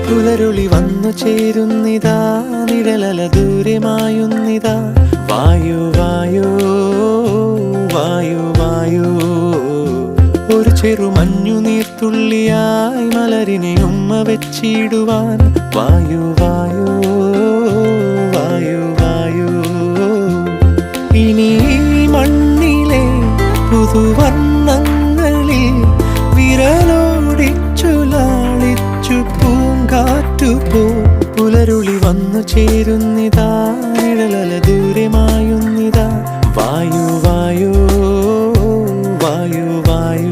പുലരുളി വന്നു ചേരുന്നിതാ, നിഴലല ദൂരെ മായുന്നിതാ. വായു വായു വായു വായു, ഒരു ചെറു മഞ്ഞു നീർത്തുള്ളിയായി മലരിനെ ഉമ്മ വെച്ചിടുവാൻ. വായു വായു വായു വായു, ഇനി മണ്ണിലെ പുതുവർണ്ണങ്ങളിൽ വിരലോടിച്ചു ലാളിച്ചു പൂങ്കാറ്റുപോ. പുലരുളി വന്നു ചേരുന്നിതാ, നിഴലല ദൂരെ മായുന്നിതാ. വായു വായു വായു വായു.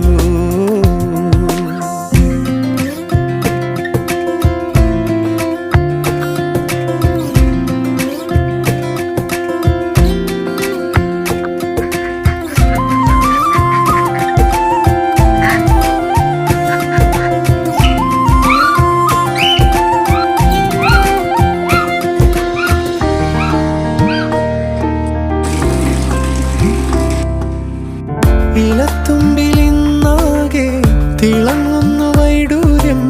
ഇലത്തുമ്പിലിന്നാകെ തിളങ്ങുന്നു വൈഡൂര്യം,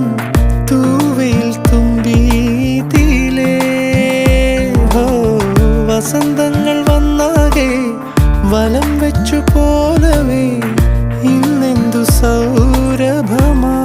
തൂവയിൽ തുമ്പീതിലേ. വസന്തങ്ങൾ വന്നാകെ വലം വെച്ചു പോലവേ ഇന്നെന്തു സൗരഭമാ.